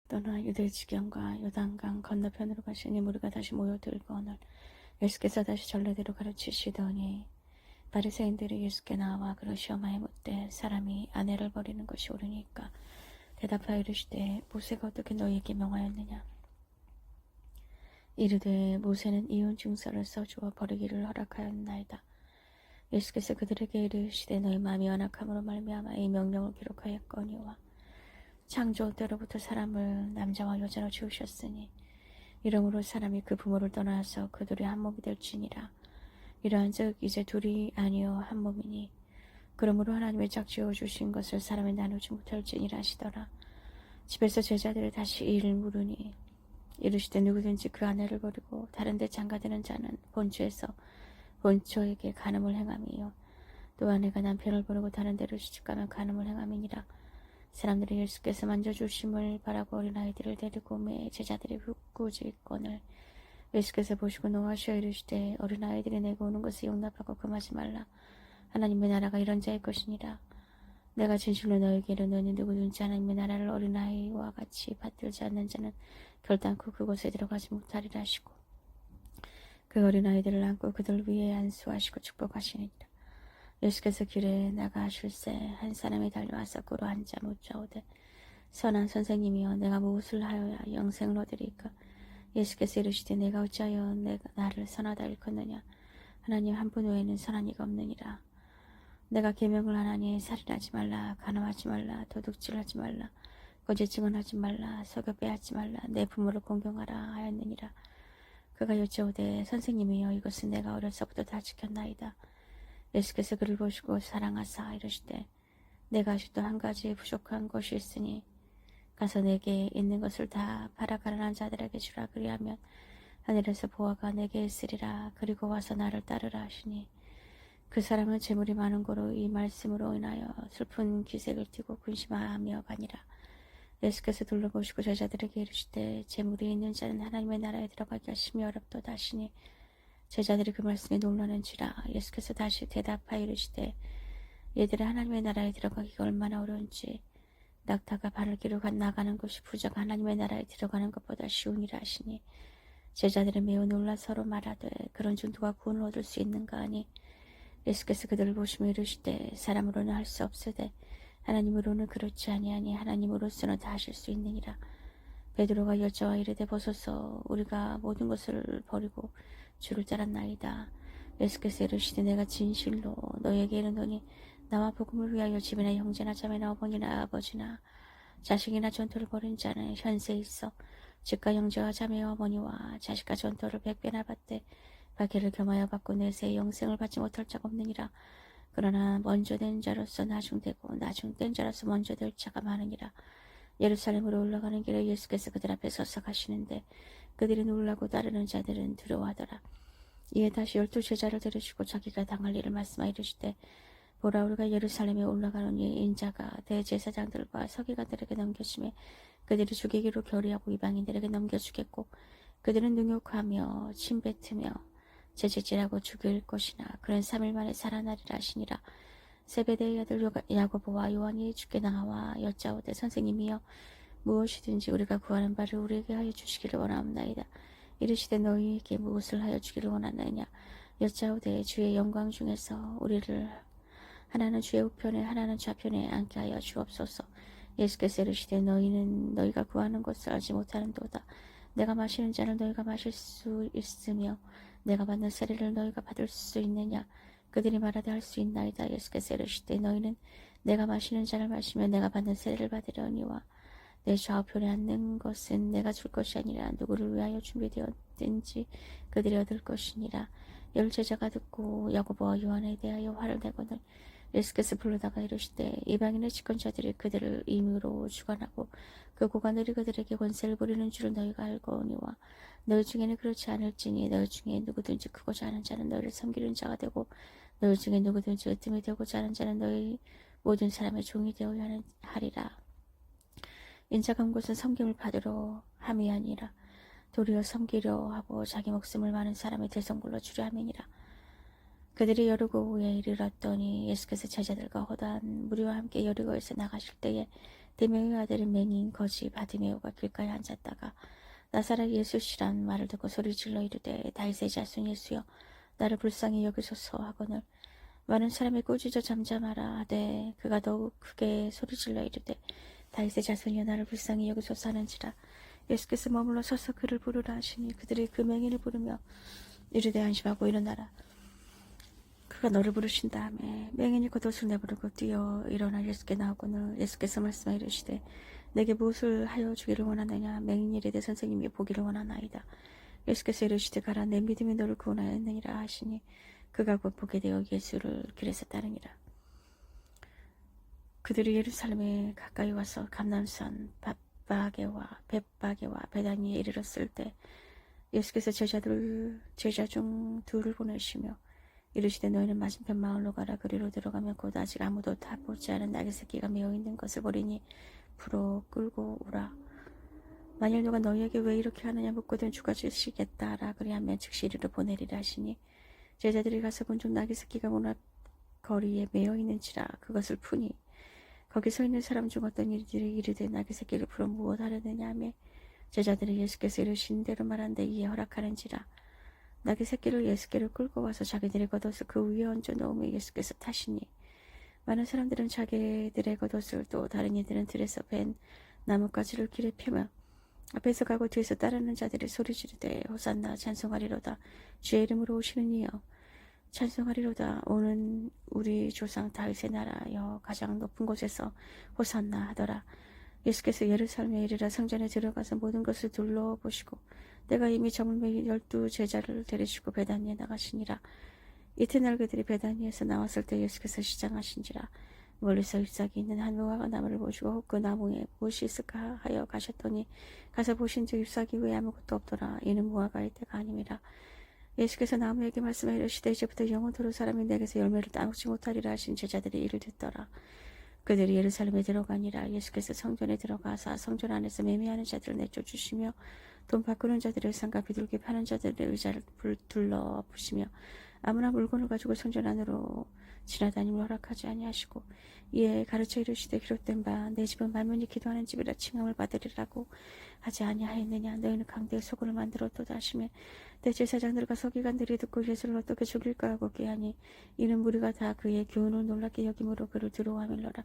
떠나 유대 지경과 요단강 건너편으로 가시니 무리가 다시 모여들거늘 예수께서 다시 전례대로 가르치시더니 바리새인들이 예수께 나와 그러 시험하여 묻되 사람이 아내를 버리는 것이 옳으니까 대답하여 이르시되 모세가 어떻게 너희에게 명하였느냐. 이르되 모세는 이혼 증서를 써주어 버리기를 허락하였나이다. 예수께서 그들에게 이르시되 너희 마음이 완악함으로 말미암아 이 명령을 기록하였거니와 창조 때로부터 사람을 남자와 여자로 지으셨으니 이러므로 사람이 그 부모를 떠나서 그들이 한 몸이 될지니라. 이러한즉 이제 둘이 아니요 한 몸이니 그러므로 하나님의 짝지어 주신 것을 사람이 나누지 못할지니라 하시더라. 집에서 제자들이 다시 이를 물으니 이르시되 누구든지 그 아내를 버리고 다른 데 장가드는 자는 본처에서 본처에게 간음을 행함이요 또 아내가 남편을 버리고 다른 데로 시집가면 간음을 행함이니라. 사람들이 예수께서 만져주심을 바라고 어린아이들을 데리고 오매 제자들이 훅꾸짖거늘 예수께서 보시고 노하시어 이르시되 어린아이들이 내게 오는 것을 용납하고 금하지 말라. 하나님의 나라가 이런 자의 것이니라. 내가 진실로 너에게 이르노니 누구든지 하나님의 나라를 어린아이와 같이 받들지 않는 자는 결단코 그곳에 들어가지 못하리라 하시고 그 어린아이들을 안고 그들 위에 안수하시고 축복하시니라. 예수께서 길에 나가실새 한 사람이 달려와서 꿇어 앉아 묻자오되 선한 선생님이여 내가 무엇을 하여야 영생을 얻으리까. 예수께서 이르시되 내가 어찌하여 나를 선하다 일컫느냐. 하나님 한 분 외에는 선한 이가 없느니라. 내가 계명을 하나니 살인하지 말라, 간음하지 말라, 도둑질하지 말라, 거짓 증언하지 말라, 속여 빼앗지 말라, 내 부모를 공경하라 하였느니라. 그가 여쭤오되 선생님이여 이것은 내가 어려서부터 다 지켰나이다. 예수께서 그를 보시고 사랑하사 이르시되 내가 아직도 한 가지 부족한 것이 있으니 가서 내게 있는 것을 다 팔아 가난한 자들에게 주라. 그리하면 하늘에서 보화가 내게 있으리라. 그리고 와서 나를 따르라 하시니 그 사람은 재물이 많은 고로 이 말씀으로 인하여 슬픈 기색을 띠고 근심하며 가니라. 예수께서 둘러보시고 제자들에게 이르시되 재물이 있는 자는 하나님의 나라에 들어가기가 심히 어렵도다 하시니 제자들이 그 말씀에 놀라는지라. 예수께서 다시 대답하여 이르시되 얘들아 하나님의 나라에 들어가기가 얼마나 어려운지 낙타가 바늘기로 나가는 것이 부자가 하나님의 나라에 들어가는 것보다 쉬우니라 하시니 제자들은 매우 놀라 서로 말하되 그런 중 누가 구원을 얻을 수 있는가 하니 예수께서 그들을 보시며 이르시되 사람으로는 할 수 없으되 하나님으로는 그렇지 아니하니 하나님으로서는 다 하실 수 있느니라. 베드로가 여자와 이르되 보소서 우리가 모든 것을 버리고 주를 따랐나이다. 예수께서 이르시되 내가 진실로 너희에게 이르노니 나와 복음을 위하여 집이나 형제나 자매나 어머니나 아버지나 자식이나 전토를 벌인 자는 현세에 있어 집과 형제와 자매와 어머니와 자식과 전토를 100배나 받되 박해를 겸하여 받고 내세의 영생을 받지 못할 자가 없느니라. 그러나 먼저 된 자로서 나중되고 나중된 자로서 먼저 될 자가 많으니라. 예루살렘으로 올라가는 길에 예수께서 그들 앞에 서서 가시는데 그들이 놀라고 따르는 자들은 두려워하더라. 이에 다시 12 제자를 데리시고 자기가 당할 일을 말씀하여 이르시되 보라 우리가 예루살렘에 올라가노니 인자가 대제사장들과 서기관들에게 넘겨주매 그들이 죽이기로 결의하고 이방인들에게 넘겨주겠고 그들은 능욕하며 침뱉으며 채찍질하고 죽일 것이나 그는 3일 만에 살아나리라 하시니라. 세베대의 아들 야고보와 요한이 주께 나와 여짜오되 선생님이여 무엇이든지 우리가 구하는 바를 우리에게 하여 주시기를 원하옵나이다. 이르시되 너희에게 무엇을 하여 주기를 원하느냐. 여짜오되 주의 영광 중에서 우리를 하나는 주의 우편에 하나는 좌편에 앉게 하여 주옵소서. 예수께서 이르시되 너희는 너희가 구하는 것을 알지 못하는도다. 내가 마시는 잔을 너희가 마실 수 있으며 내가 받는 세례를 너희가 받을 수 있느냐. 그들이 말하되 할 수 있나이다. 예수께서 이르시되 너희는 내가 마시는 잔을 마시며 내가 받는 세례를 받으려니와 내 좌우편에 앉는 것은 내가 줄 것이 아니라 누구를 위하여 준비되었든지 그들이 얻을 것이니라. 열 제자가 듣고 야고보와 요한에 대하여 화를 내거늘 예수께서 불러다가 이르시되 이방인의 집권자들이 그들을 임의로 주관하고 그 고관들이 그들에게 권세를 부리는 줄을 너희가 알거니와 너희 중에는 그렇지 않을지니 너희 중에 누구든지 크고자 하는 자는 너희를 섬기는 자가 되고 너희 중에 누구든지 으뜸이 되고자 하는 자는 너희 모든 사람의 종이 되어야 하리라. 인자가 온 것은 섬김을 받으러 함이 아니라 도리어 섬기려 하고 자기 목숨을 많은 사람의 대성불로 주려 함이니라. 그들이 여리고에 이르렀더니 예수께서 제자들과 허다한 무리와 함께 여리고에서 나가실 때에 데메의 아들은 맹인 거지 바디메오가 길가에 앉았다가 나사렛 예수시란 말을 듣고 소리질러 이르되 다윗의 자손 예수여 나를 불쌍히 여기소서 하거늘 많은 사람이 꾸짖어 잠잠하라 하되 그가 더욱 크게 소리질러 이르되 다윗의 자손이여 나를 불쌍히 여기소서 하는지라 예수께서 머물러 서서 그를 부르라 하시니 그들이 그 맹인을 부르며 이르되 안심하고 일어나라 그가 너를 부르신 다음에 맹인이 겉옷을 내부르고 뛰어 일어나 예수께 나오거늘 예수께서 말씀하여 이르시되 내게 무엇을 하여 주기를 원하느냐 맹인이 이르되 선생님이 보기를 원하나이다 예수께서 이르시되 가라 내 믿음이 너를 구원하였느니라 하시니 그가 곧 보게 되어 예수를 길에서 따르니라 그들이 예루살렘에 가까이 와서 감람산 벳바게와 베다니에 이르렀을 때 예수께서 제자 중 둘을 보내시며 이르시되 너희는 맞은편 마을로 가라 그리로 들어가면 곧 아직 아무도 다 보지 않은 낙의 새끼가 메어 있는 것을 보리니 부로 끌고 오라 만일 누가 너희에게 왜 이렇게 하느냐 묻거든 주가 주시겠다라 그리하면 즉시 이리로 보내리라 하시니 제자들이 가서 본 중 낙의 새끼가 문 앞 거리에 메어 있는지라 그것을 푸니 거기 서 있는 사람 중 어떤 이들이 이르되 낙의 새끼를 풀어 무엇 하려느냐 하며 제자들이 예수께서 이르신 대로 말한데 이에 허락하는지라 낙의 새끼를 예수께로 끌고 와서 자기들의 겉옷을 그 위에 얹어 놓으며 예수께서 타시니 많은 사람들은 자기들의 겉옷을 또 다른 이들은 들에서 벤 나뭇가지를 길에 펴며 앞에서 가고 뒤에서 따르는 자들이 소리 지르되 호산나 찬송하리로다 주의 이름으로 오시는 이여 찬송하리로다 오는 우리 조상 다윗의 나라여 가장 높은 곳에서 호산나 하더라 예수께서 예루살렘에 이르러 성전에 들어가서 모든 것을 둘러보시고 내가 이미 저물매 12 제자를 데리시고 베다니에 나가시니라 이튿날 그들이 베다니에서 나왔을 때 예수께서 시장하신지라 멀리서 잎사귀 있는 한 무화과 나무를 보시고 그 나무에 무엇이 있을까 하여 가셨더니 가서 보신즉 잎사귀 외에 아무것도 없더라 이는 무화과일 때가 아님이라 예수께서 나무에게 말씀하여 이르시되 이제부터 영원토록 사람이 내게서 열매를 따먹지 못하리라 하신 제자들이 이를 듣더라 그들이 예루살렘에 들어가니라 예수께서 성전에 들어가사 성전 안에서 매매하는 자들을 내쫓으시며 돈 바꾸는 자들의 상과 비둘기 파는 자들의 의자를 둘러부시며 아무나 물건을 가지고 성전 안으로 지나다님을 허락하지 아니하시고 이에 가르쳐 이르시되 기록된 바 내 집은 만민이 기도하는 집이라 칭함을 받으리라고 하지 아니하였느냐 너희는 강대의 소굴을 만들었도다 하시며 대제사장들과 서기관들이 듣고 예수를 어떻게 죽일까 하고 꾀하니 이는 무리가 다 그의 교훈을 놀랍게 여김으로 그를 두려워하밀러라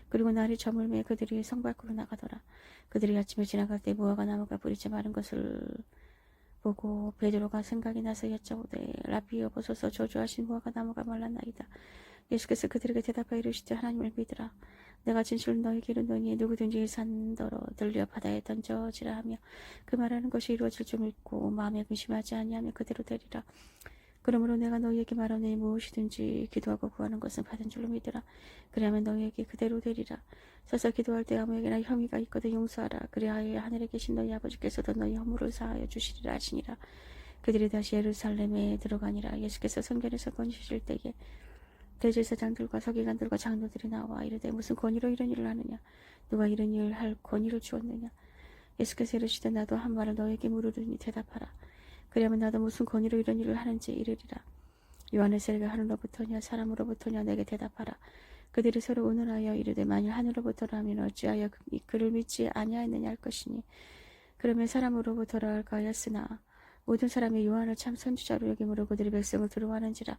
그리고 날이 저물매 그들이 성 밖으로 나가더라 그들이 아침에 지나갈 때 무화과 나무가 뿌리째 마른 것을 보고 베드로가 생각이 나서 여쭤보되 라비여 보소서 저주하신 무화과 나무가 말랐나이다 예수께서 그들에게 대답하여 이르시되 하나님을 믿으라 내가 진실로 너희에게 이르노니 누구든지 산더러 들려 바다에 던져지라 하며 그 말하는 것이 이루어질 줄 믿고 마음에 근심하지 아니하며 그대로 되리라 그러므로 내가 너희에게 말하노니 무엇이든지 기도하고 구하는 것은 받은 줄로 믿으라 그리하면 너희에게 그대로 되리라 서서 기도할 때 아무에게나 혐의가 있거든 용서하라 그리하여 하늘에 계신 너희 아버지께서도 너희 허물을 사하여 주시리라 하시니라 그들이 다시 예루살렘에 들어가니라 예수께서 성전에서 건지실 때에 대제사장들과 서기관들과 장로들이 나와 이르되 무슨 권위로 이런 일을 하느냐 누가 이런 일을 할 권위를 주었느냐 예수께서 이르시되 나도 한 말을 너에게 물으리니 대답하라 그리하면 나도 무슨 권위로 이런 일을 하는지 이르리라 요한의 세례가 하늘로부터냐 사람으로부터냐 내게 대답하라 그들이 서로 의논하여 이르되 만일 하늘로부터라면 어찌하여 그를 믿지 아니하였느냐 할 것이니 그러면 사람으로부터라 할까 하였으나 모든 사람이 요한을 참 선지자로 여김으로 그들이 백성을 두려워하는지라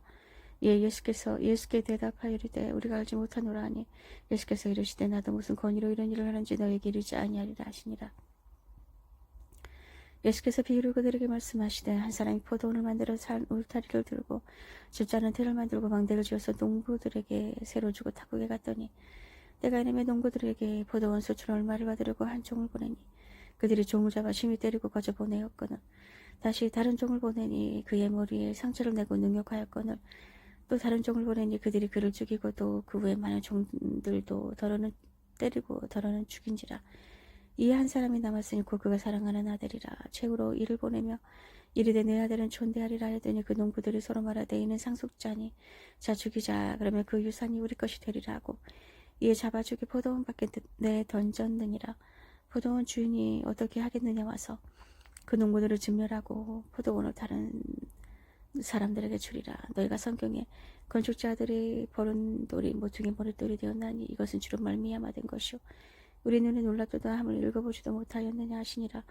예 예수께 대답하여 이르되 우리가 알지 못하노라 하니 예수께서 이르시되 나도 무슨 권위로 이런 일을 하는지 너에게 이르지 아니하리라 하시니라 예수께서 비유를 그들에게 말씀하시되 한 사람이 포도원을 만들어 산 울타리를 들고 집자는 틀을 만들고 망대를 지어서 농부들에게 새로 주고 타국에 갔더니 때가 이르매 농부들에게 포도원 수출 얼마를 받으려고 한 종을 보내니 그들이 종을 잡아 심히 때리고 거저 보내었거늘 다시 다른 종을 보내니 그의 머리에 상처를 내고 능욕하였거늘 또 다른 종을 보내니 그들이 그를 죽이고 또 그 외 많은 종들도 더러는 때리고 더러는 죽인지라 이에 한 사람이 남았으니 곧 그가 사랑하는 아들이라 최후로 이를 보내며 이르되 내 아들은 존대하리라 하더니 그 농부들이 서로 말하되 이는 상속자니 자 죽이자 그러면 그 유산이 우리 것이 되리라 하고 이에 잡아 죽이 포도원 밖에 내 던졌느니라 포도원 주인이 어떻게 하겠느냐 와서 그 농부들을 진멸하고 포도원을 다른 사람들에게 주리라 너희가 성경에 건축자들의 버른 돌이 모퉁이 머릿돌이 되었나니 이것은 주로 말미암아 된 것이요 우리 눈에 놀랍도다 함을 읽어보지도 못하였느냐 하시니라.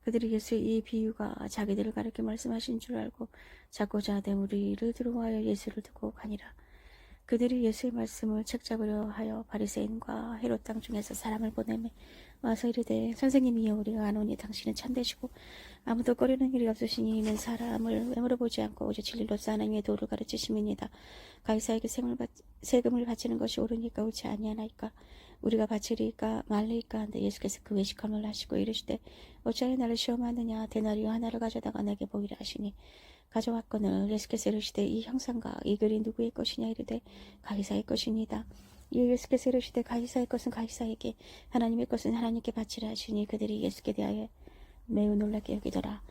그들이 예수의 이 비유가 자기들을 가리켜 말씀하신 줄 알고 잡고자 대무리를 들어와여 예수를 두고 가니라. 그들이 예수의 말씀을 책잡으려 하여 바리새인과 헤롯 땅 중에서 사람을 보내매 와서 이르되 선생님이여 우리가 아노니 당신은 참되시고 아무도 꺼리는 일이 없으시니 이는 사람을 왜 물어보지 않고 오직 진리로서 하나님의 도를 가르치심이니이다. 가이사에게 세금을 바치는 것이 옳으니까 옳지 아니하나이까. 우리가 바치리까 말리까 한데 예수께서 그 외식함을 하시고 이르시되 어찌하여 나를 시험하느냐. 데나리오 하나를 가져다가 내게 보이라 하시니 가져왔거늘 예수께서 이르시되 이 형상과 이 글이 누구의 것이냐. 이르되 가이사의 것이니이다. 이에 예수께서 이르시되 가이사의 것은 가이사에게 하나님의 것은 하나님께 바치라 하시니 그들이 예수께 대하여 매우 놀랍게 여기더라.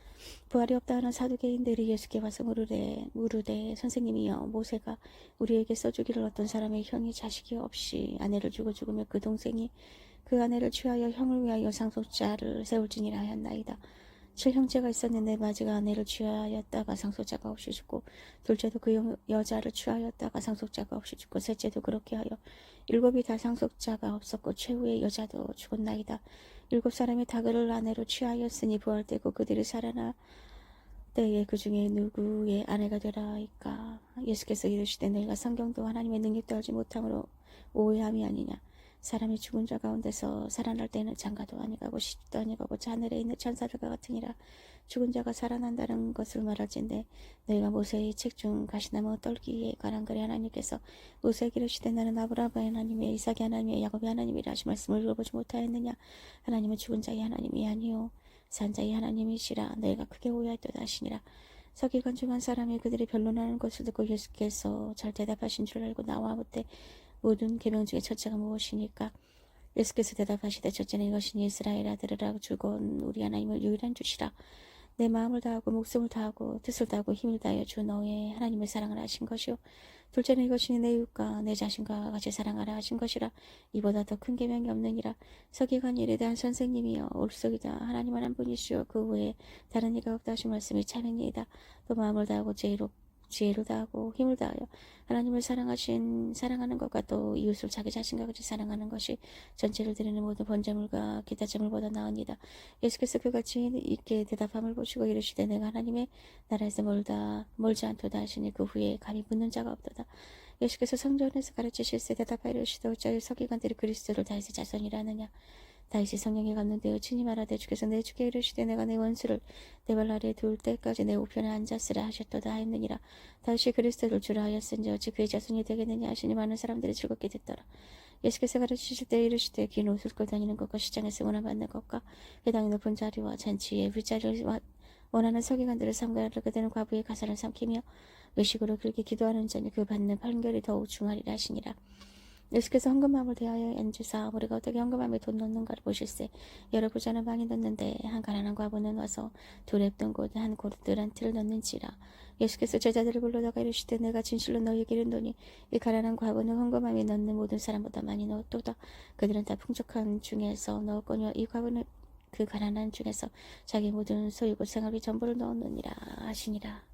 부활이 없다 하는 사두개인들이 예수께 와서 물으되 선생님이여 모세가 우리에게 써주기를 어떤 사람의 형이 자식이 없이 아내를 주고 죽으면 그 동생이 그 아내를 취하여 형을 위하여 상속자를 세울지니라 하였나이다. 7형제가 있었는데 마지가 아내를 취하였다가 상속자가 없이 죽고 둘째도 그 여자를 취하였다가 상속자가 없이 죽고 셋째도 그렇게 하여 7이 다 상속자가 없었고 최후의 여자도 죽었나이다. 7사람이 다 그를 아내로 취하였으니 부활되고 그들이 살아나 때에 그 중에 누구의 아내가 되라이까. 예수께서 이르시되 너희가 성경도 하나님의 능력도 알지 못함으로 오해함이 아니냐. 사람이 죽은 자 가운데서 살아날 때는 장가도 아니가고 시집도 아니가고 하늘에 있는 천사들과 같으니라. 죽은 자가 살아난다는 것을 말할진대 너희가 모세의 책 중 가시나무 떨기에 관한 글에 하나님께서 모세에게 이르시되 나는 아브라함의 하나님의 이삭의 하나님의 야곱의 하나님이라 하신 말씀을 읽어보지 못하였느냐. 하나님은 죽은 자의 하나님이 아니요 산 자의 하나님이시라. 너희가 크게 오해하였도다 하시니라. 서기관 중 한 사람이 그들이 변론하는 것을 듣고 예수께서 잘 대답하신 줄 알고 나와 묻되 모든 계명 중에 첫째가 무엇이니까. 예수께서 대답하시되 첫째는 이것이니 이스라엘아 들으라. 주건 우리 하나님을 유일한 주시라. 내 마음을 다하고 목숨을 다하고 뜻을 다하고 힘을 다하여 주 너의 하나님을 사랑하라 하신 것이요. 둘째는 이것이니 내 이웃과 내 자신과 같이 사랑하라 하신 것이라. 이보다 더 큰 계명이 없느니라. 서기관이 이르되 선생님이여 옳소이다. 하나님은 한 분이시오 그 외에 다른 이가 없다 하신 말씀이 참이니이다. 또 마음을 다하고 지혜를 다하고 힘을 다하여 하나님을 사랑하는 것과 또 이웃을 자기 자신과 같이 사랑하는 것이 전체를 드리는 모든 번제물과 기타 제물보다 나으니이다. 예수께서 그같이 있게 대답함을 보시고 이르시되 내가 하나님의 나라에서 멀지 않도다 하시니 그 후에 감히 묻는 자가 없도다. 예수께서 성전에서 가르치실세 대답하여 이르시되 어찌하여 서기관들이 그리스도를 다윗의 자손이라느냐. 다윗이 성령에 감동되어 친히 말하되 주께서 내 주께 이르시되 내가 내 원수를 내 발 아래에 둘 때까지 내 우편에 앉았으라 하셨도다 하였느니라. 다윗이 그리스도를 주라 하였은지 어찌 그의 자손이 되겠느냐 하시니 많은 사람들이 즐겁게 듣더라. 예수께서 가르치실 때 이르시되 긴 옷을 끌고 다니는 것과 시장에서 원함받는 것과 회당의 높은 자리와 잔치의 윗자리를 원하는 서기관들을 삼가하려 그대는 과부의 가사를 삼키며 외식으로 그렇게 기도하는 자니 그 받는 판결이 더욱 중하리라 하시니라. 예수께서 헌금함을 대하여 앉으사 우리가 어떻게 헌금함에 돈 넣는가를 보실세. 여러 부자는 많이 넣는데 한 가난한 과부는 와서 두 랩돈 곧 한 고르들 한 티를 넣는지라. 예수께서 제자들을 불러다가 이르시되 내가 진실로 너희에게 이르노니 이 가난한 과부는 헌금함에 넣는 모든 사람보다 많이 넣었도다. 그들은 다 풍족한 중에서 넣었거니와 이 과부는 그 가난한 중에서 자기 모든 소유고 생활비 전부를 넣었느니라 하시니라.